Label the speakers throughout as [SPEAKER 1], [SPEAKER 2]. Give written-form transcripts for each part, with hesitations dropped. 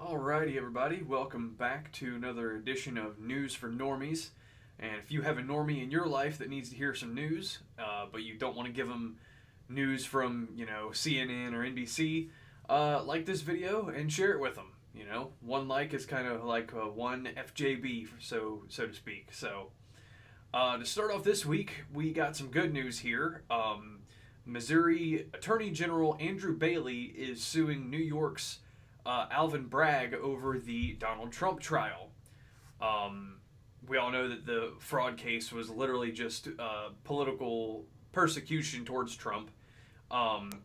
[SPEAKER 1] Alrighty, everybody, welcome back to another edition of News for Normies. And if you have a normie in your life that needs to hear some news, but you don't want to give them news from, CNN or NBC, like this video and share it with them. One like is kind of like one FJB, so to speak. So, to start off this week, we got some good news here. Missouri Attorney General Andrew Bailey is suing New York's Alvin Bragg over the Donald Trump trial. We all know that the fraud case was literally just political persecution towards Trump.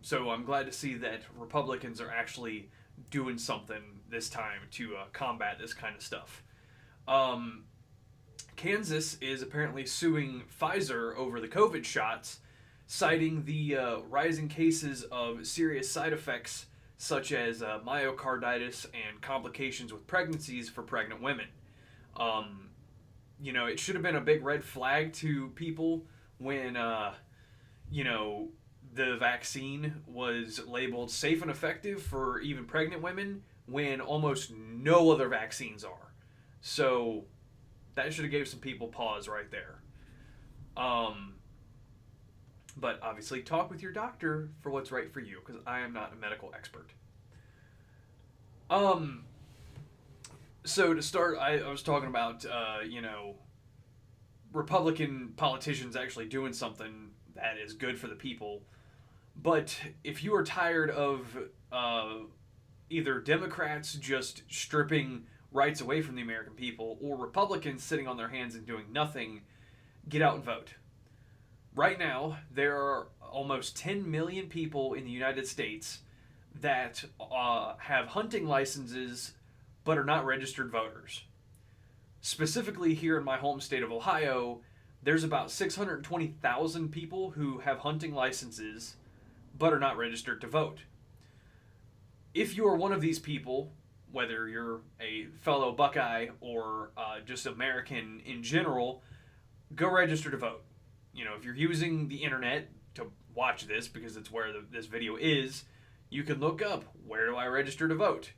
[SPEAKER 1] So I'm glad to see that Republicans are actually doing something this time to combat this kind of stuff. Kansas is apparently suing Pfizer over the COVID shots, citing the rising cases of serious side effects such as myocarditis and complications with pregnancies for pregnant women. It should have been a big red flag to people when, the vaccine was labeled safe and effective for even pregnant women when almost no other vaccines are. So that should have gave some people pause right there. But obviously, talk with your doctor for what's right for you, because I am not a medical expert. So to start, I was talking about, Republican politicians actually doing something that is good for the people. But if you are tired of either Democrats just stripping rights away from the American people or Republicans sitting on their hands and doing nothing, get out and vote. Right now, there are almost 10 million people in the United States that have hunting licenses but are not registered voters. Specifically here in my home state of Ohio, there's about 620,000 people who have hunting licenses but are not registered to vote. If you are one of these people, whether you're a fellow Buckeye or just American in general, go register to vote. If you're using the internet to watch this, because it's where this video is, you can look up, where do I register to vote?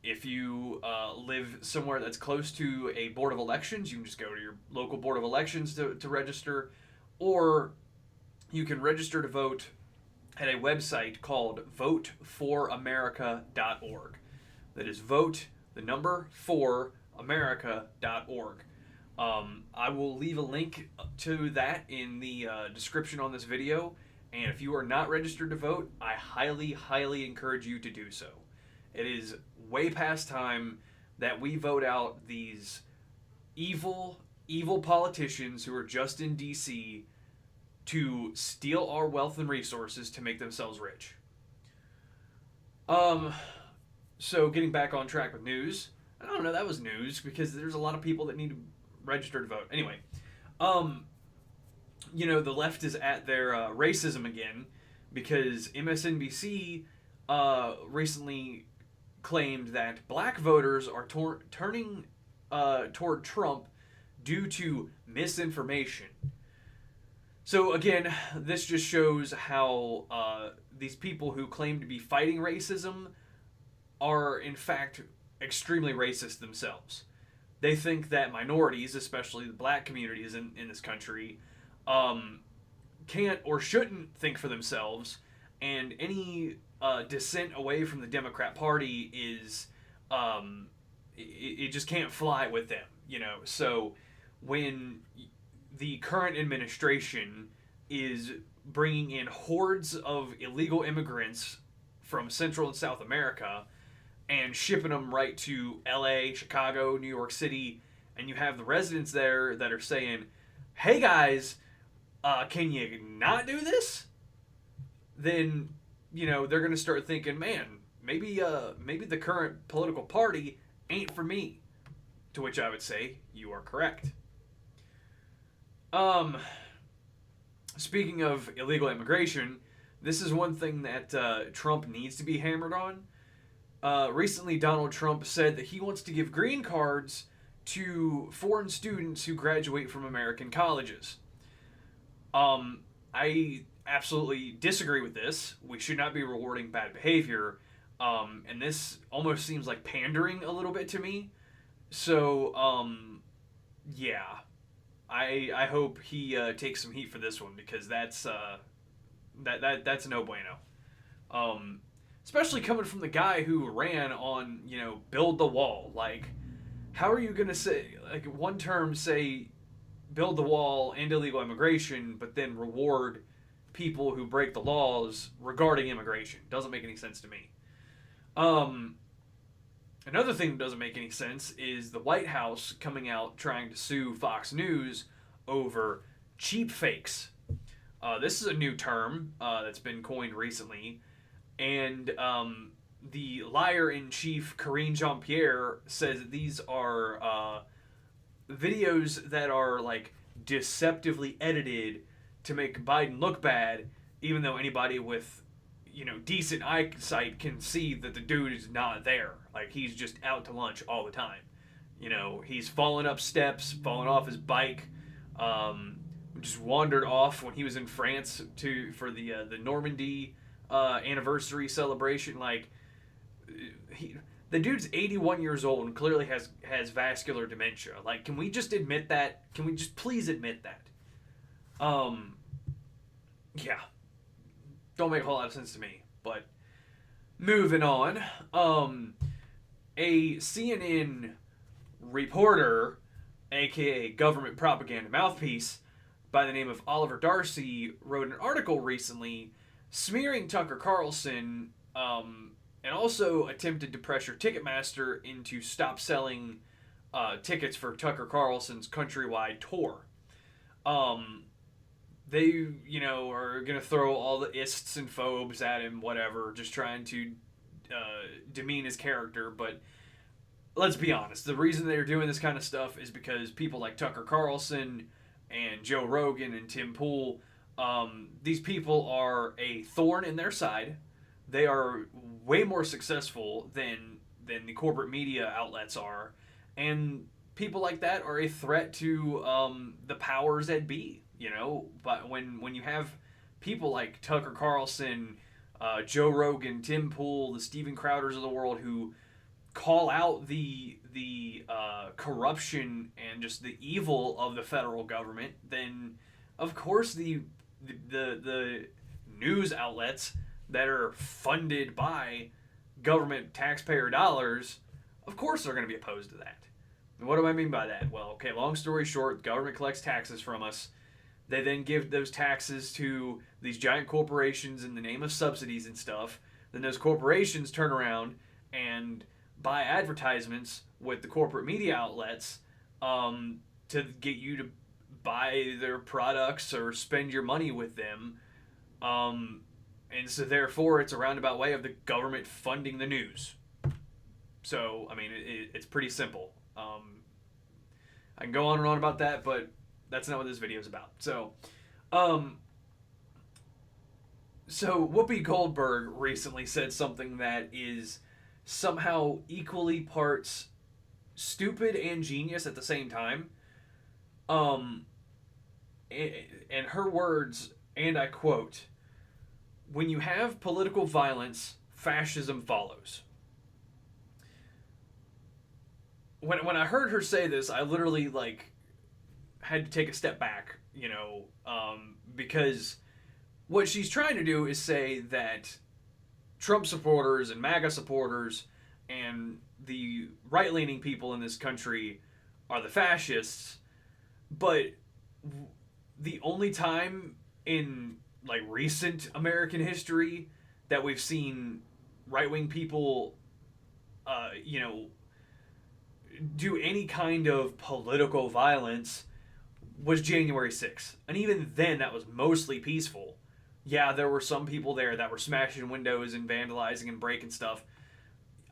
[SPEAKER 1] If you live somewhere that's close to a board of elections, you can just go to your local board of elections to register, or you can register to vote at a website called voteforamerica.org. That is vote, the number, for America.org. I will leave a link to that in the description on this video, and if you are not registered to vote, I highly, highly encourage you to do so. It is way past time that we vote out these evil, evil politicians who are just in D.C. to steal our wealth and resources to make themselves rich. So getting back on track with news, I don't know, that was news because there's a lot of people that need to register to vote. Anyway, the left is at their racism again because MSNBC recently claimed that black voters are turning toward Trump due to misinformation. So again, this just shows how these people who claim to be fighting racism are in fact extremely racist themselves. They think that minorities, especially the black communities in this country, can't or shouldn't think for themselves, and any dissent away from the Democrat Party is it just can't fly with them, So when the current administration is bringing in hordes of illegal immigrants from Central and South America and shipping them right to LA, Chicago, New York City, and you have the residents there that are saying, hey guys, can you not do this? Then, they're going to start thinking, man, maybe the current political party ain't for me. To which I would say, you are correct. Speaking of illegal immigration, this is one thing that Trump needs to be hammered on. Recently, Donald Trump said that he wants to give green cards to foreign students who graduate from American colleges. I absolutely disagree with this. We should not be rewarding bad behavior. And this almost seems like pandering a little bit to me. So, yeah, I hope he takes some heat for this one, because that's no bueno. Um, Especially coming from the guy who ran on, build the wall. Like, how are you gonna say, like, one term say build the wall, end illegal immigration, but then reward people who break the laws regarding immigration? Doesn't make any sense to me. Um, Another thing that doesn't make any sense is the White House coming out trying to sue Fox News over cheap fakes. This is a new term that's been coined recently, and the liar in chief, Karine Jean Pierre, says that these are videos that are like deceptively edited to make Biden look bad, even though anybody with decent eyesight can see that the dude is not there. Like, he's just out to lunch all the time. He's falling up steps, falling off his bike. Just wandered off when he was in France for the Normandy anniversary celebration. Like, the dude's 81 years old and clearly has vascular dementia. Like, can we just admit that? Can we just please admit that? Yeah. Don't make a whole lot of sense to me. But moving on. A CNN reporter, aka government propaganda mouthpiece, by the name of Oliver Darcy, wrote an article recently smearing Tucker Carlson, and also attempted to pressure Ticketmaster into stop selling tickets for Tucker Carlson's countrywide tour. They, are going to throw all the ists and phobes at him, whatever, just trying to demean his character. But let's be honest, the reason they're doing this kind of stuff is because people like Tucker Carlson and Joe Rogan and Tim Pool, these people are a thorn in their side. They are way more successful than the corporate media outlets are, and people like that are a threat to the powers that be. But when you have people like Tucker Carlson, Joe Rogan, Tim Pool, the Steven Crowders of the world, who call out the corruption and just the evil of the federal government, then of course the news outlets that are funded by government taxpayer dollars, of course they're going to be opposed to that. And what do I mean by that? Well, okay, long story short, government collects taxes from us. They then give those taxes to these giant corporations in the name of subsidies and stuff. Then those corporations turn around and buy advertisements with the corporate media outlets to get you to buy their products or spend your money with them. And so therefore it's a roundabout way of the government funding the news. So, I mean, it's pretty simple. I can go on and on about that, but that's not what this video is about. So Whoopi Goldberg recently said something that is somehow equally parts stupid and genius at the same time. And her words, and I quote, "When you have political violence, fascism follows." When I heard her say this, I literally had to take a step back, because what she's trying to do is say that Trump supporters and MAGA supporters and the right-leaning people in this country are the fascists, but the only time in recent American history that we've seen right-wing people do any kind of political violence was January 6th. And even then, that was mostly peaceful. Yeah, there were some people there that were smashing windows and vandalizing and breaking stuff.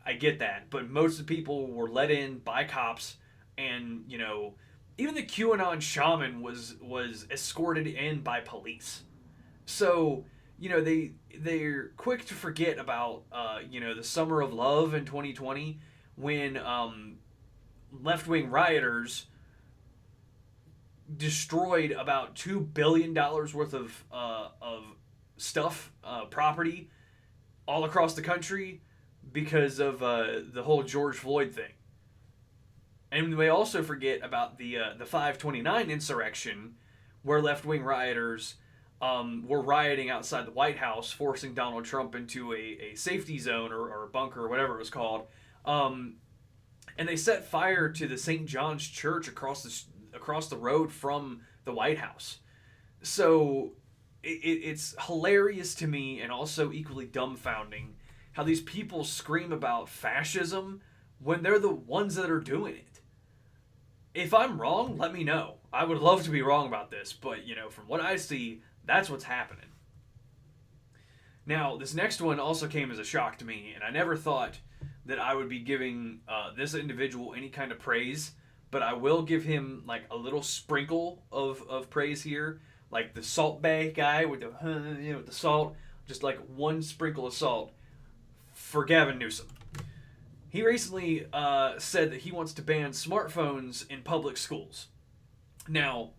[SPEAKER 1] I get that. But most of the people were let in by cops. And, even the QAnon shaman was escorted in by police. So, they're quick to forget about, the summer of love in 2020 when left-wing rioters destroyed about $2 billion worth of stuff, property, all across the country because of the whole George Floyd thing. And we also forget about the 529 insurrection, where left wing rioters were rioting outside the White House, forcing Donald Trump into a safety zone or a bunker or whatever it was called. And they set fire to the St. John's Church across the road from the White House. So it's hilarious to me, and also equally dumbfounding, how these people scream about fascism when they're the ones that are doing it. If I'm wrong, let me know. I would love to be wrong about this, but from what I see, that's what's happening. Now, this next one also came as a shock to me, and I never thought that I would be giving this individual any kind of praise, but I will give him like a little sprinkle of praise here, like the Salt Bay guy with with the salt, just like one sprinkle of salt for Gavin Newsom. He recently said that he wants to ban smartphones in public schools. Now,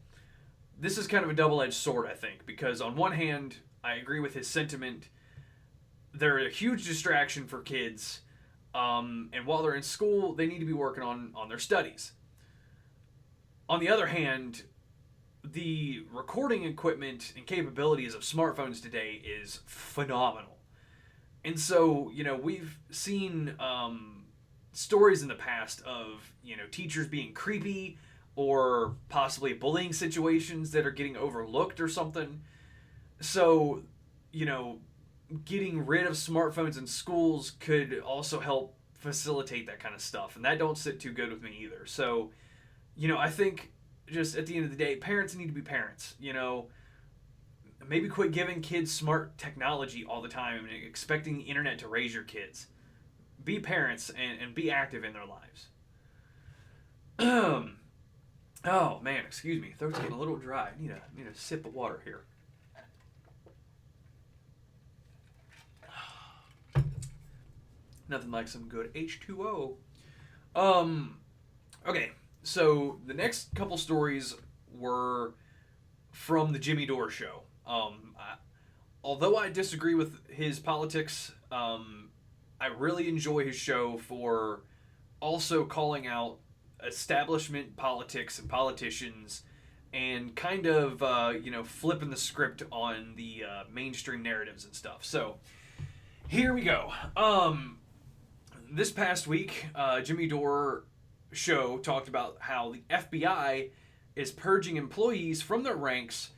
[SPEAKER 1] this is kind of a double-edged sword, I think, because on one hand, I agree with his sentiment. They're a huge distraction for kids, and while they're in school, they need to be working on their studies. On the other hand, the recording equipment and capabilities of smartphones today is phenomenal. And so, we've seen stories in the past of, teachers being creepy or possibly bullying situations that are getting overlooked or something. So, getting rid of smartphones in schools could also help facilitate that kind of stuff. And that don't sit too good with me either. So, I think just at the end of the day, parents need to be parents, Maybe quit giving kids smart technology all the time and expecting the internet to raise your kids. Be parents and be active in their lives. Oh man, excuse me, throat's getting a little dry. I need a sip of water here. Nothing like some good H2O. Okay, so the next couple stories were from the Jimmy Dore show. Although I disagree with his politics, I really enjoy his show for also calling out establishment politics and politicians, and kind of flipping the script on the mainstream narratives and stuff. So here we go. This past week, Jimmy Dore show talked about how the FBI is purging employees from their ranks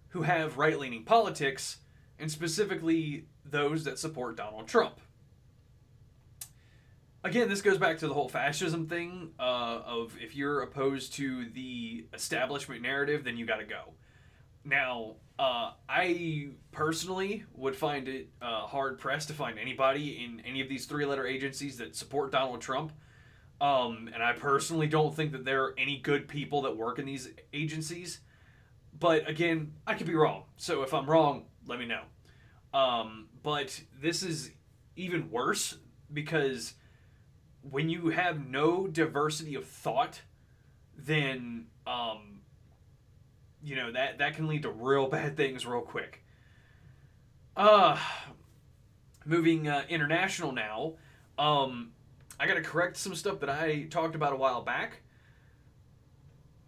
[SPEAKER 1] who have right-leaning politics, and specifically those that support Donald Trump. Again, this goes back to the whole fascism thing of if you're opposed to the establishment narrative, then you got to go. Now, I personally would find it hard-pressed to find anybody in any of these three-letter agencies that support Donald Trump. And I personally don't think that there are any good people that work in these agencies. But again, I could be wrong. So if I'm wrong, let me know. But this is even worse because when you have no diversity of thought, then that can lead to real bad things real quick. Moving international now. I gotta correct some stuff that I talked about a while back.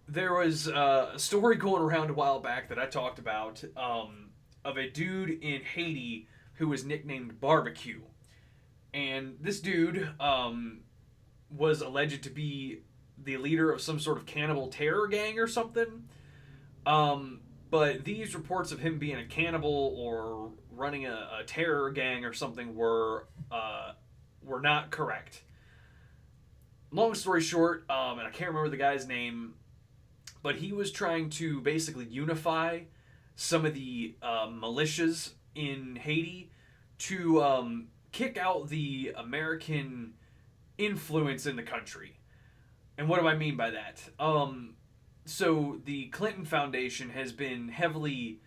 [SPEAKER 1] There was a story going around a while back that I talked about of a dude in Haiti who was nicknamed Barbecue. And this dude was alleged to be the leader of some sort of cannibal terror gang or something. But these reports of him being a cannibal or running a terror gang or something were not correct. Long story short, and I can't remember the guy's name, but he was trying to basically unify some of the militias in Haiti to kick out the American influence in the country. And what do I mean by that? So the Clinton Foundation has been heavily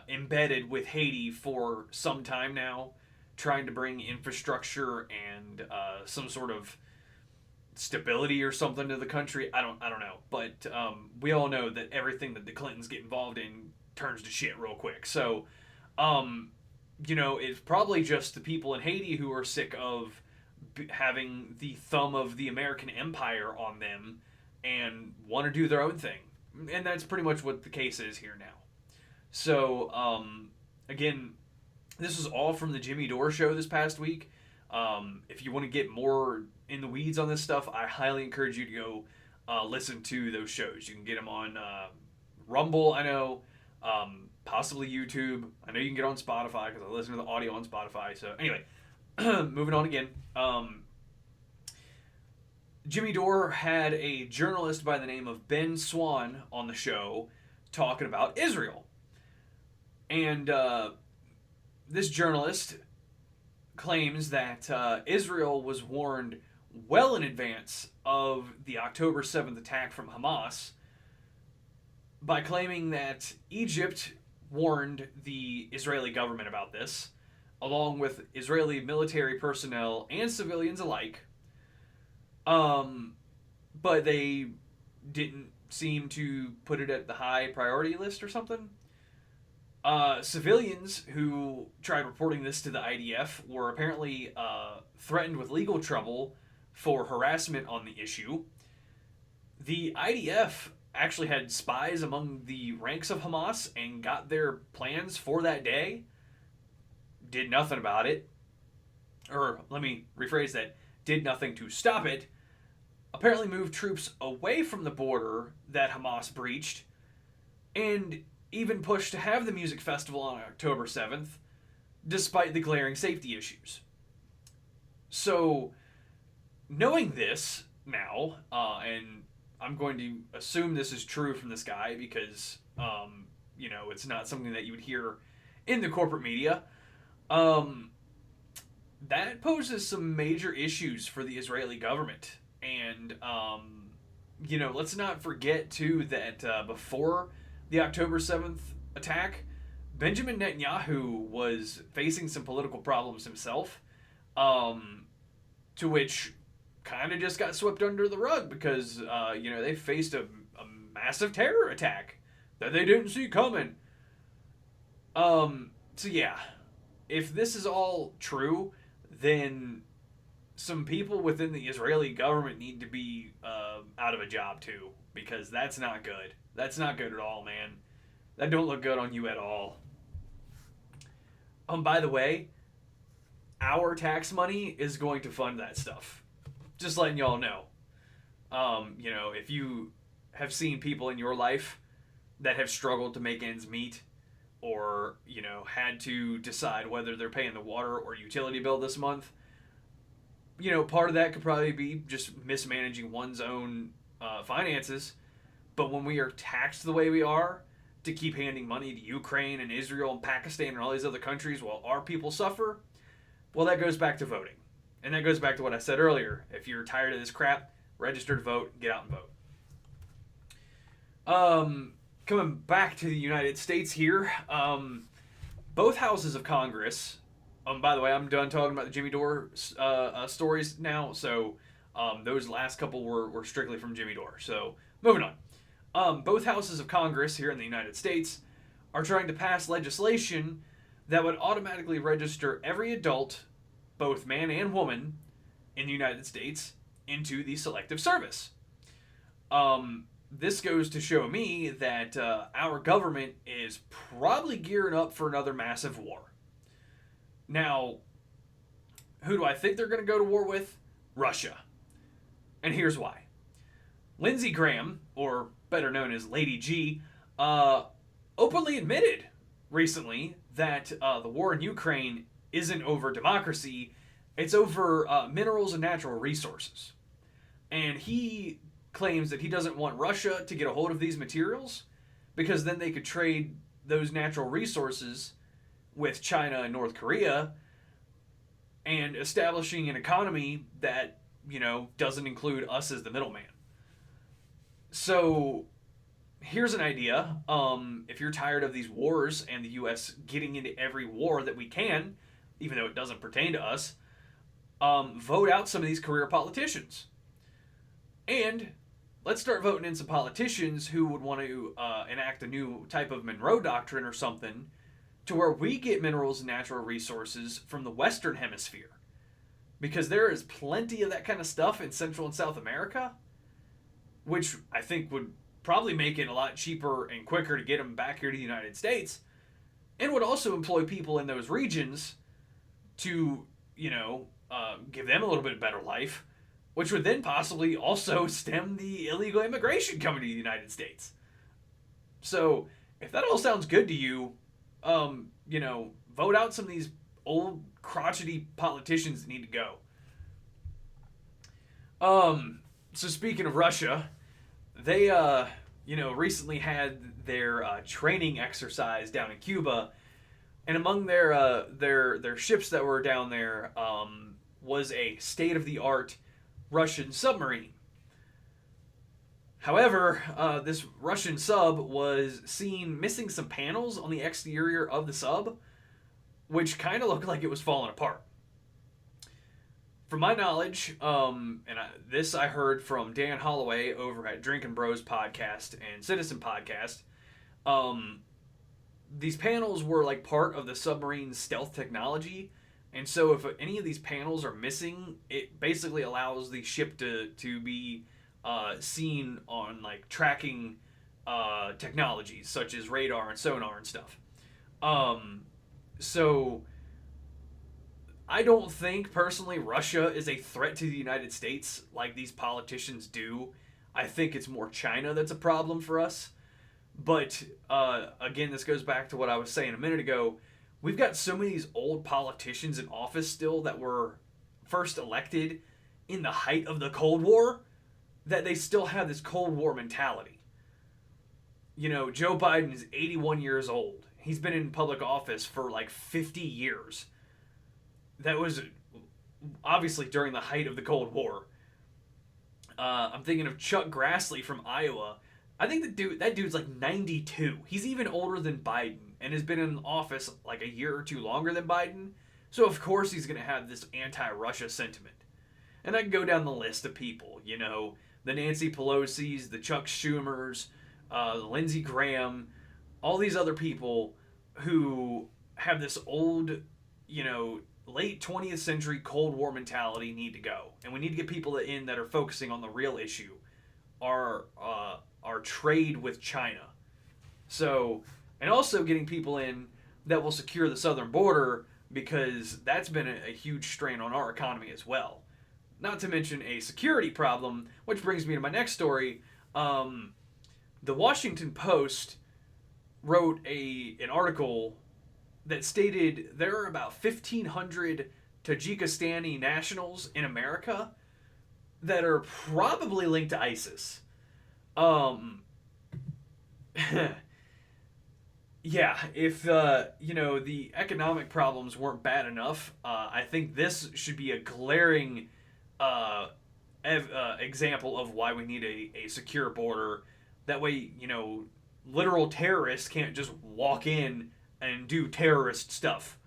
[SPEAKER 1] embedded with Haiti for some time now, trying to bring infrastructure and some sort of stability or something to the country. I don't know, but we all know that everything that the Clintons get involved in turns to shit real quick. So it's probably just the people in Haiti who are sick of having the thumb of the American empire on them and want to do their own thing. And that's pretty much what the case is here now. So, again, this was all from the Jimmy Dore show this past week. If you want to get more in the weeds on this stuff, I highly encourage you to go listen to those shows. You can get them on Rumble, I know, possibly YouTube. I know you can get on Spotify because I listen to the audio on Spotify. So anyway, moving on again. Jimmy Dore had a journalist by the name of Ben Swan on the show talking about Israel. And this journalist claims that Israel was warned well in advance of the October 7th attack from Hamas by claiming that Egypt warned the Israeli government about this, along with Israeli military personnel and civilians alike. But they didn't seem to put it at the high priority list or something. Civilians who tried reporting this to the IDF were apparently threatened with legal trouble for harassment on the issue. The IDF actually had spies among the ranks of Hamas and got their plans for that day. Did nothing about it. Or let me rephrase that. Did nothing to stop it. Apparently moved troops away from the border that Hamas breached, and even pushed to have the music festival on October 7th, despite the glaring safety issues. So, knowing this now, and I'm going to assume this is true from this guy because, it's not something that you would hear in the corporate media, that poses some major issues for the Israeli government. And, let's not forget, too, that before the October 7th attack, Benjamin Netanyahu was facing some political problems himself, to which kind of just got swept under the rug because, they faced a massive terror attack that they didn't see coming. So yeah, if this is all true, then some people within the Israeli government need to be out of a job too, because that's not good. That's not good at all, man. That don't look good on you at all. By the way, our tax money is going to fund that stuff. Just letting y'all know. If you have seen people in your life that have struggled to make ends meet, or, had to decide whether they're paying the water or utility bill this month, part of that could probably be just mismanaging one's own finances. But when we are taxed the way we are to keep handing money to Ukraine and Israel and Pakistan and all these other countries while our people suffer, well, that goes back to voting. And that goes back to what I said earlier. If you're tired of this crap, register to vote, get out and vote. Coming back to the United States here, both houses of Congress, by the way, I'm done talking about the Jimmy Dore stories now, so those last couple were strictly from Jimmy Dore. So, moving on. Both houses of Congress here in the United States are trying to pass legislation that would automatically register every adult, both man and woman, in the United States into the Selective Service. This goes to show me that our government is probably gearing up for another massive war. Now, who do I think they're going to go to war with? Russia. And here's why. Lindsey Graham, or better known as Lady G, openly admitted recently that the war in Ukraine isn't over democracy, it's over minerals and natural resources. And he claims that he doesn't want Russia to get a hold of these materials because then they could trade those natural resources with China and North Korea and establishing an economy that, doesn't include us as the middleman. So here's an idea. If you're tired of these wars and the U.S. getting into every war that we can, even though it doesn't pertain to us, vote out some of these career politicians. And let's start voting in some politicians who would want to enact a new type of Monroe Doctrine or something to where we get minerals and natural resources from the Western Hemisphere. Because there is plenty of that kind of stuff in Central and South America, which I think would probably make it a lot cheaper and quicker to get them back here to the United States, and would also employ people in those regions to, give them a little bit better life, which would then possibly also stem the illegal immigration coming to the United States. So, if that all sounds good to you, vote out some of these old crotchety politicians that need to go. So speaking of Russia, they, recently had their training exercise down in Cuba, and among their ships that were down there was a state-of-the-art Russian submarine. However, this Russian sub was seen missing some panels on the exterior of the sub, which kind of looked like it was falling apart. From my knowledge, this I heard from Dan Holloway over at Drinkin' Bros podcast and Citizen podcast. These panels were like part of the submarine's stealth technology, and so if any of these panels are missing, it basically allows the ship to be seen on like tracking technologies such as radar and sonar and stuff. So I don't think personally Russia is a threat to the United States like these politicians do. I think it's more China that's a problem for us. But again, this goes back to what I was saying a minute ago. We've got so many of these old politicians in office still that were first elected in the height of the Cold War that they still have this Cold War mentality. Joe Biden is 81 years old. He's been in public office for like 50 years. That was obviously during the height of the Cold War. I'm thinking of Chuck Grassley from Iowa. I think that dude's like 92. He's even older than Biden and has been in office like a year or two longer than Biden. So of course he's going to have this anti-Russia sentiment. And I can go down the list of people, the Nancy Pelosi's, the Chuck Schumers, Lindsey Graham, all these other people who have this old, late 20th century Cold War mentality need to go. And we need to get people in that are focusing on the real issue, our trade with China. So, and also getting people in that will secure the southern border, because that's been a huge strain on our economy as well. Not to mention a security problem, which brings me to my next story. The Washington Post wrote an article that stated there are about 1,500 Tajikistani nationals in America that are probably linked to ISIS. Yeah, if, the economic problems weren't bad enough, I think this should be a glaring example of why we need a secure border. That way, literal terrorists can't just walk in and do terrorist stuff.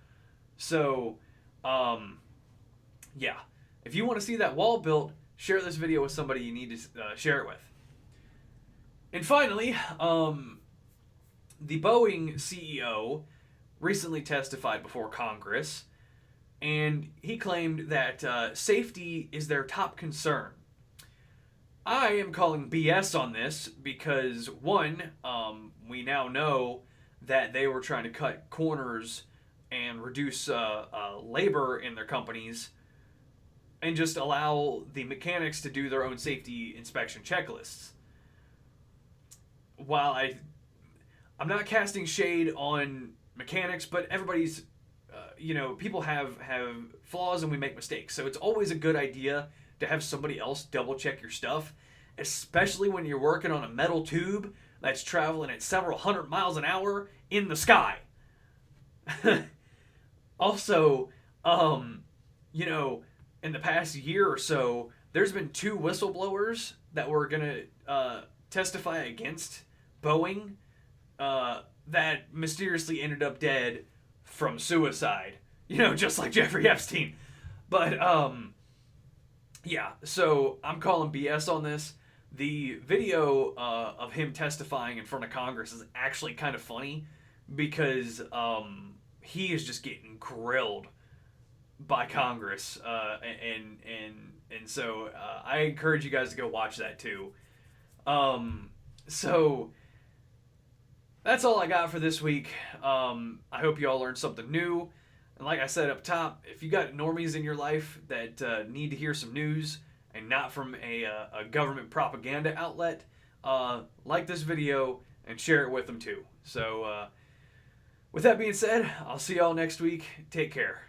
[SPEAKER 1] So, yeah. If you want to see that wall built, share this video with somebody you need to share it with. And finally, the Boeing CEO recently testified before Congress, and he claimed that safety is their top concern. I am calling BS on this because, one, we now know that they were trying to cut corners and reduce labor in their companies and just allow the mechanics to do their own safety inspection checklists. While I'm not casting shade on mechanics, but everybody's, people have flaws and we make mistakes. So it's always a good idea to have somebody else double check your stuff, especially when you're working on a metal tube that's traveling at several hundred miles an hour in the sky. Also, in the past year or so, there's been 2 whistleblowers that were going to testify against Boeing that mysteriously ended up dead from suicide. Just like Jeffrey Epstein. But, yeah, so I'm calling BS on this. The video of him testifying in front of Congress is actually kind of funny because he is just getting grilled by Congress, and so I encourage you guys to go watch that too. So that's all I got for this week. I hope you all learned something new. And like I said up top, if you got normies in your life that need to hear some news and not from a government propaganda outlet, like this video and share it with them too. So with that being said, I'll see y'all next week. Take care.